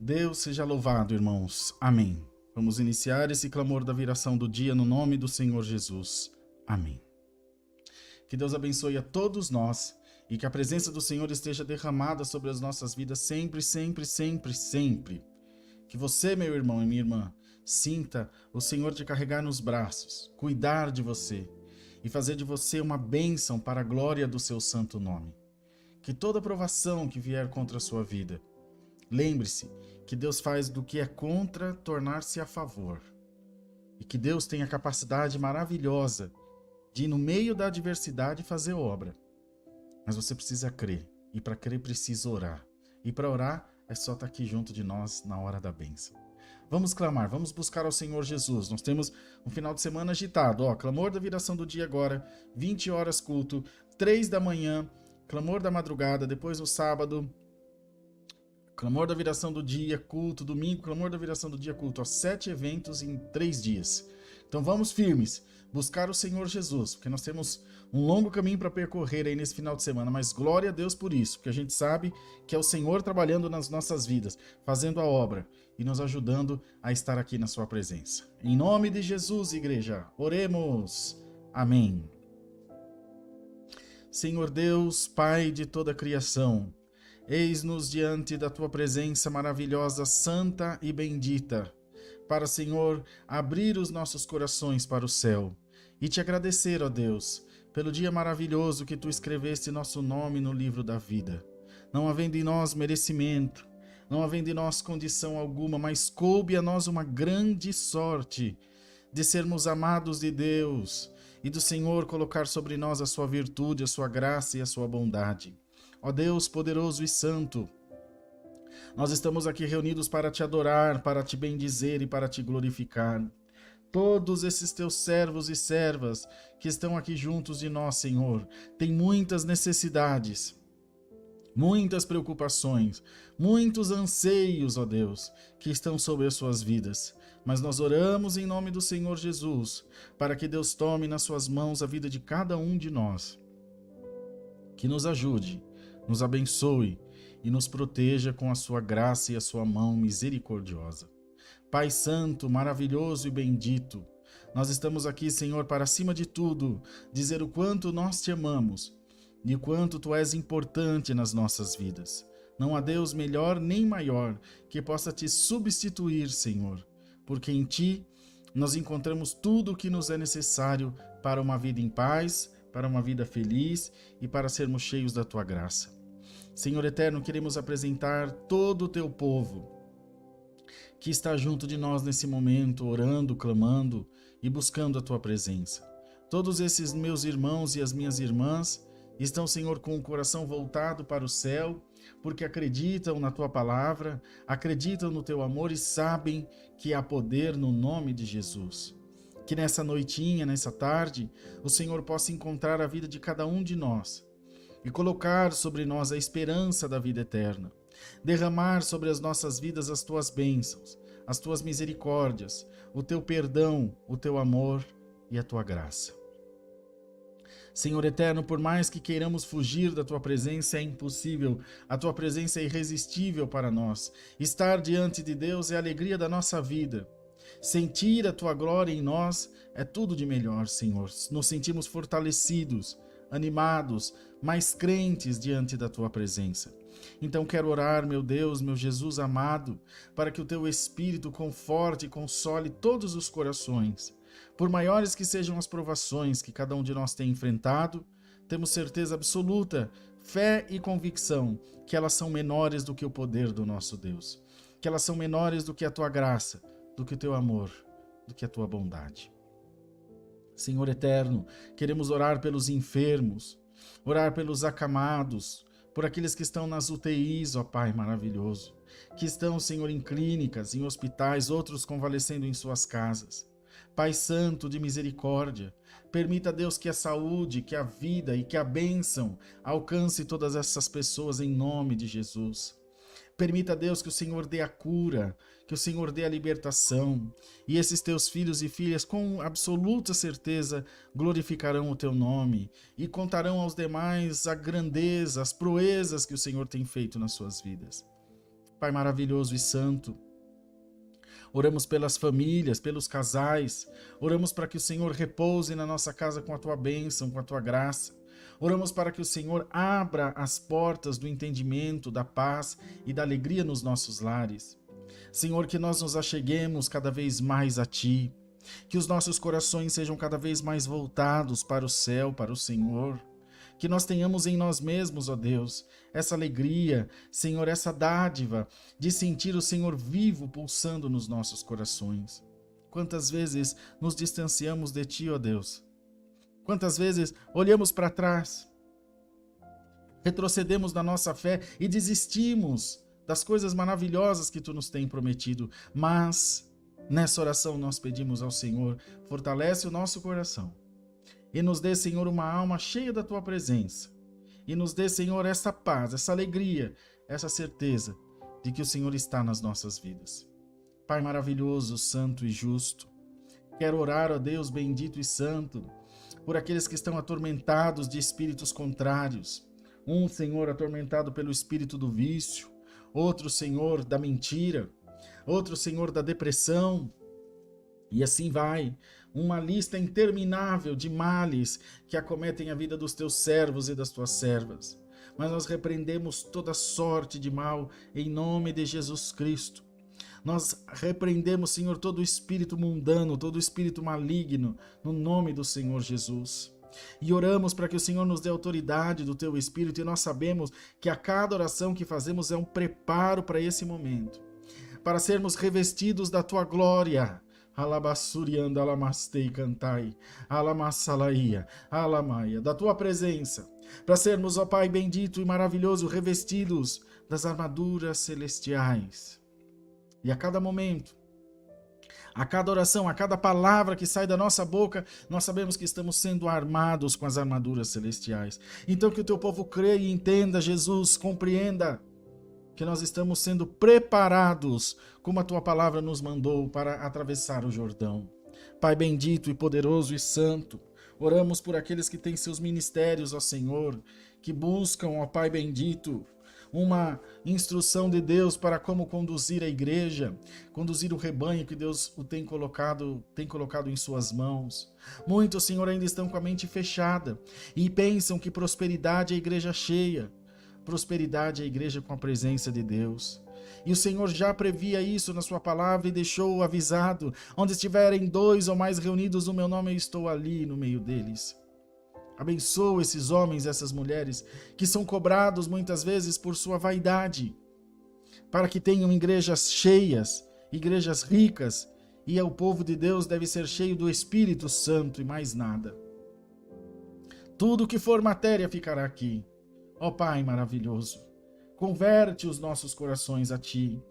Deus seja louvado, irmãos. Amém. Vamos iniciar esse clamor da viração do dia no nome do Senhor Jesus. Amém. Que Deus abençoe a todos nós e que a presença do Senhor esteja derramada sobre as nossas vidas sempre, sempre, sempre, sempre. Que você, meu irmão e minha irmã, sinta o Senhor te carregar nos braços, cuidar de você e fazer de você uma bênção para a glória do seu santo nome. Que toda provação que vier contra a sua vida, lembre-se que Deus faz do que é contra tornar-se a favor. E que Deus tem a capacidade maravilhosa de, no meio da adversidade, fazer obra. Mas você precisa crer. E para crer precisa orar. E para orar é só estar aqui junto de nós na hora da bênção. Vamos clamar, vamos buscar ao Senhor Jesus. Nós temos um final de semana agitado. Clamor da viração do dia agora, 20 horas culto, 3 da manhã, clamor da madrugada, depois no sábado, clamor da viração do dia, culto, domingo, clamor da viração do dia, culto, 7 eventos em 3 dias. Então vamos firmes, buscar o Senhor Jesus, porque nós temos um longo caminho para percorrer aí nesse final de semana, mas glória a Deus por isso, porque a gente sabe que é o Senhor trabalhando nas nossas vidas, fazendo a obra e nos ajudando a estar aqui na sua presença. Em nome de Jesus, igreja, oremos. Amém. Senhor Deus, Pai de toda a criação, eis-nos diante da tua presença maravilhosa, santa e bendita, para, Senhor, abrir os nossos corações para o céu e te agradecer, ó Deus, pelo dia maravilhoso que tu escreveste nosso nome no livro da vida. Não havendo em nós merecimento, não havendo em nós condição alguma, mas coube a nós uma grande sorte de sermos amados de Deus e do Senhor colocar sobre nós a sua virtude, a sua graça e a sua bondade. Ó Deus poderoso e santo, nós estamos aqui reunidos para te adorar, para te bendizer e para te glorificar. Todos esses teus servos e servas que estão aqui juntos de nós, Senhor, têm muitas necessidades, muitas preocupações, muitos anseios, ó Deus, que estão sobre as suas vidas. Mas nós oramos em nome do Senhor Jesus, para que Deus tome nas suas mãos a vida de cada um de nós, que nos ajude, nos abençoe e nos proteja com a sua graça e a sua mão misericordiosa. Pai Santo, maravilhoso e bendito, nós estamos aqui, Senhor, para acima de tudo, dizer o quanto nós te amamos e o quanto tu és importante nas nossas vidas. Não há Deus melhor nem maior que possa te substituir, Senhor, porque em ti nós encontramos tudo o que nos é necessário para uma vida em paz, para uma vida feliz e para sermos cheios da tua graça. Senhor eterno, queremos apresentar todo o teu povo que está junto de nós nesse momento, orando, clamando e buscando a tua presença. Todos esses meus irmãos e as minhas irmãs estão, Senhor, com o coração voltado para o céu, porque acreditam na tua palavra, acreditam no teu amor e sabem que há poder no nome de Jesus. Que nessa noitinha, nessa tarde, o Senhor possa encontrar a vida de cada um de nós e colocar sobre nós a esperança da vida eterna. Derramar sobre as nossas vidas as tuas bênçãos, as tuas misericórdias, o teu perdão, o teu amor e a tua graça. Senhor eterno, por mais que queiramos fugir da tua presença, é impossível. A tua presença é irresistível para nós. Estar diante de Deus é a alegria da nossa vida. Sentir a tua glória em nós é tudo de melhor, Senhor. Nos sentimos fortalecidos, animados, mais crentes diante da tua presença. Então quero orar, meu Deus, meu Jesus amado, para que o teu Espírito conforte e console todos os corações. Por maiores que sejam as provações que cada um de nós tem enfrentado, temos certeza absoluta, fé e convicção que elas são menores do que o poder do nosso Deus, que elas são menores do que a tua graça, do que o teu amor, do que a tua bondade. Senhor eterno, queremos orar pelos enfermos, orar pelos acamados, por aqueles que estão nas UTIs, ó Pai maravilhoso, que estão, Senhor, em clínicas, em hospitais, outros convalescendo em suas casas. Pai Santo de misericórdia, permita, Deus, que a saúde, que a vida e que a bênção alcance todas essas pessoas em nome de Jesus. Permita, Deus, que o Senhor dê a cura, que o Senhor dê a libertação, e esses teus filhos e filhas, com absoluta certeza, glorificarão o teu nome e contarão aos demais a grandeza, as proezas que o Senhor tem feito nas suas vidas. Pai maravilhoso e santo, oramos pelas famílias, pelos casais, oramos para que o Senhor repouse na nossa casa com a tua bênção, com a tua graça. Oramos para que o Senhor abra as portas do entendimento, da paz e da alegria nos nossos lares. Senhor, que nós nos acheguemos cada vez mais a Ti, que os nossos corações sejam cada vez mais voltados para o céu, para o Senhor, que nós tenhamos em nós mesmos, ó Deus, essa alegria, Senhor, essa dádiva de sentir o Senhor vivo pulsando nos nossos corações. Quantas vezes nos distanciamos de Ti, ó Deus? Quantas vezes olhamos para trás, retrocedemos na nossa fé e desistimos das coisas maravilhosas que Tu nos tem prometido, mas nessa oração nós pedimos ao Senhor, fortalece o nosso coração e nos dê, Senhor, uma alma cheia da Tua presença e nos dê, Senhor, essa paz, essa alegria, essa certeza de que o Senhor está nas nossas vidas. Pai maravilhoso, santo e justo, quero orar, ó Deus bendito e santo, por aqueles que estão atormentados de espíritos contrários. Um, Senhor, atormentado pelo espírito do vício, outro, Senhor, da mentira, outro, Senhor, da depressão, e assim vai, uma lista interminável de males que acometem a vida dos Teus servos e das Tuas servas. Mas nós repreendemos toda sorte de mal em nome de Jesus Cristo. Nós repreendemos, Senhor, todo o espírito mundano, todo o espírito maligno, no nome do Senhor Jesus. E oramos para que o Senhor nos dê autoridade do Teu Espírito, e nós sabemos que a cada oração que fazemos é um preparo para esse momento, para sermos revestidos da Tua glória. Alabassurianda alamastei cantai, alamassalaia, alamaia, da Tua presença, para sermos, ó Pai bendito e maravilhoso, revestidos das armaduras celestiais. E a cada momento, a cada oração, a cada palavra que sai da nossa boca, nós sabemos que estamos sendo armados com as armaduras celestiais. Então que o Teu povo creia e entenda, Jesus, compreenda que nós estamos sendo preparados, como a Tua palavra nos mandou, para atravessar o Jordão. Pai bendito e poderoso e santo, oramos por aqueles que têm seus ministérios, ó Senhor, que buscam, ó Pai bendito, uma instrução de Deus para como conduzir a igreja, conduzir o rebanho que Deus o tem colocado em suas mãos. Muitos, Senhor, ainda estão com a mente fechada e pensam que prosperidade é a igreja cheia, prosperidade é a igreja com a presença de Deus. E o Senhor já previa isso na Sua palavra e deixou avisado: onde estiverem 2 ou mais reunidos no meu nome, eu estou ali no meio deles. Abençoa esses homens e essas mulheres que são cobrados muitas vezes por sua vaidade, para que tenham igrejas cheias, igrejas ricas, e o povo de Deus deve ser cheio do Espírito Santo e mais nada. Tudo que for matéria ficará aqui. Ó Pai maravilhoso, converte os nossos corações a Ti.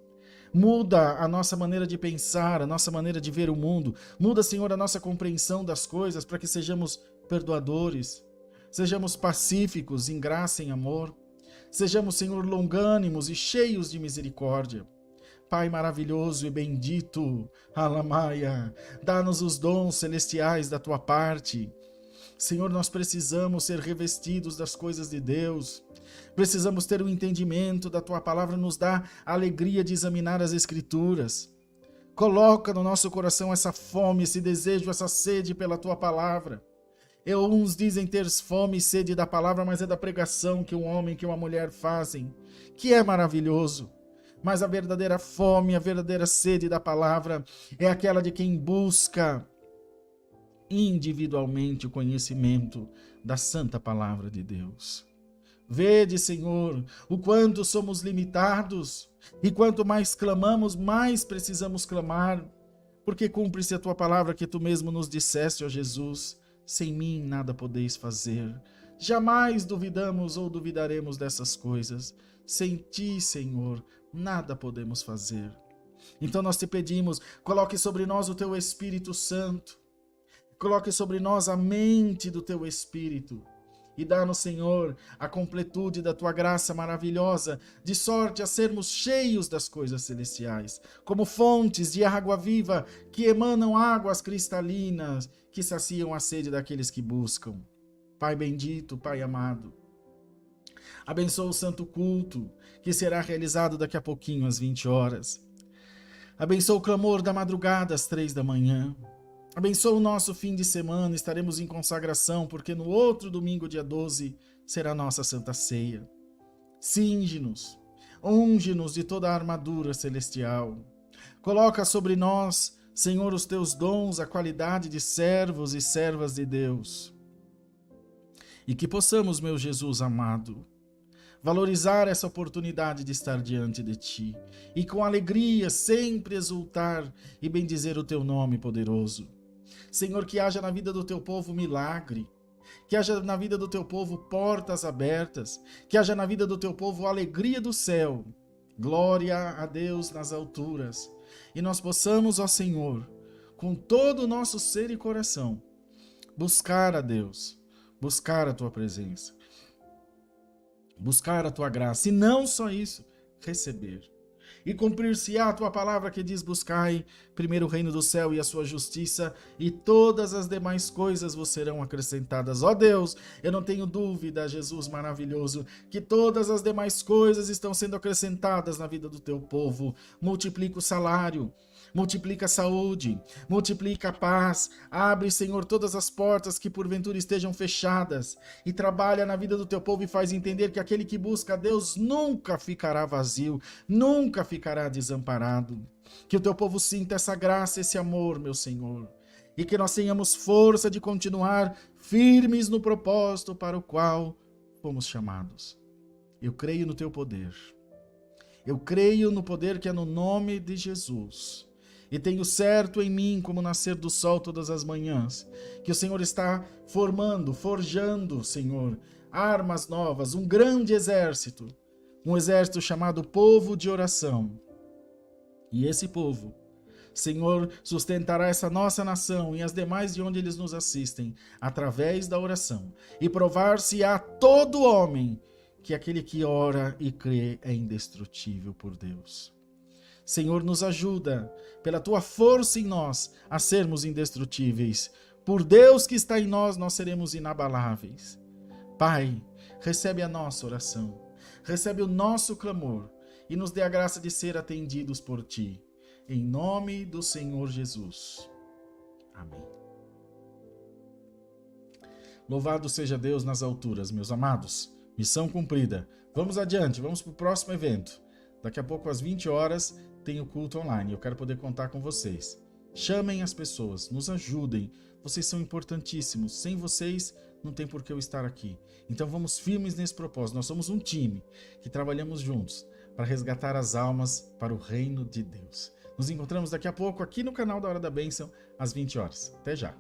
Muda a nossa maneira de pensar, a nossa maneira de ver o mundo. Muda, Senhor, a nossa compreensão das coisas para que sejamos perdoadores, sejamos pacíficos em graça e em amor, sejamos, Senhor, longânimos e cheios de misericórdia. Pai maravilhoso e bendito, Alamaia, dá-nos os dons celestiais da Tua parte. Senhor, nós precisamos ser revestidos das coisas de Deus, precisamos ter o entendimento da Tua palavra, nos dá a alegria de examinar as Escrituras. Coloca no nosso coração essa fome, esse desejo, essa sede pela Tua palavra. Uns dizem ter fome e sede da palavra, mas é da pregação que um homem, que uma mulher fazem, que é maravilhoso. Mas a verdadeira fome, a verdadeira sede da palavra é aquela de quem busca individualmente o conhecimento da santa palavra de Deus. Vede, Senhor, o quanto somos limitados, e quanto mais clamamos, mais precisamos clamar, porque cumpre-se a Tua palavra que Tu mesmo nos disseste, ó Jesus: sem mim nada podeis fazer. Jamais duvidamos ou duvidaremos dessas coisas. Sem Ti, Senhor, nada podemos fazer. Então nós Te pedimos, coloque sobre nós o Teu Espírito Santo, coloque sobre nós a mente do Teu Espírito, e dá-nos, Senhor, a completude da Tua graça maravilhosa, de sorte a sermos cheios das coisas celestiais, como fontes de água viva que emanam águas cristalinas, que saciam a sede daqueles que buscam. Pai bendito, Pai amado, Abençoa o santo culto, que será realizado daqui a pouquinho, às 20 horas. Abençoa o clamor da madrugada, às 3 da manhã. Abençoa o nosso fim de semana, estaremos em consagração, porque no outro domingo, dia 12, será nossa Santa Ceia. Cinge-nos, unge-nos de toda a armadura celestial. Coloca sobre nós, Senhor, os teus dons, a qualidade de servos e servas de Deus. E que possamos, meu Jesus amado, valorizar essa oportunidade de estar diante de Ti e com alegria sempre exultar e bendizer o Teu nome poderoso. Senhor, que haja na vida do Teu povo milagre, que haja na vida do Teu povo portas abertas, que haja na vida do Teu povo alegria do céu, glória a Deus nas alturas, e nós possamos, ó Senhor, com todo o nosso ser e coração, buscar a Deus, buscar a Tua presença, buscar a Tua graça, e não só isso, receber. E cumprir-se-á a Tua palavra que diz: buscai primeiro o reino do céu e a sua justiça, e todas as demais coisas vos serão acrescentadas. Ó Deus, eu não tenho dúvida, Jesus maravilhoso, que todas as demais coisas estão sendo acrescentadas na vida do Teu povo. Multiplica o salário, multiplica a saúde, multiplica a paz, abre, Senhor, todas as portas que porventura estejam fechadas, e trabalha na vida do Teu povo e faz entender que aquele que busca a Deus nunca ficará vazio, nunca ficará desamparado. Que o Teu povo sinta essa graça, esse amor, meu Senhor, e que nós tenhamos força de continuar firmes no propósito para o qual fomos chamados. Eu creio no Teu poder, eu creio no poder que é no nome de Jesus. E tenho certo em mim, como nascer do sol todas as manhãs, que o Senhor está formando, forjando, Senhor, armas novas, um grande exército, um exército chamado povo de oração. E esse povo, Senhor, sustentará essa nossa nação e as demais de onde eles nos assistem, através da oração, e provar-se-á todo homem que aquele que ora e crê é indestrutível por Deus. Senhor, nos ajuda, pela Tua força em nós, a sermos indestrutíveis. Por Deus que está em nós, nós seremos inabaláveis. Pai, recebe a nossa oração, recebe o nosso clamor e nos dê a graça de ser atendidos por Ti. Em nome do Senhor Jesus. Amém. Louvado seja Deus nas alturas, meus amados. Missão cumprida. Vamos adiante, vamos para o próximo evento. Daqui a pouco, às 20 horas, tem o culto online. Eu quero poder contar com vocês. Chamem as pessoas, nos ajudem. Vocês são importantíssimos. Sem vocês, não tem por que eu estar aqui. Então vamos firmes nesse propósito. Nós somos um time que trabalhamos juntos para resgatar as almas para o reino de Deus. Nos encontramos daqui a pouco aqui no canal da Hora da Bênção, às 20 horas. Até já!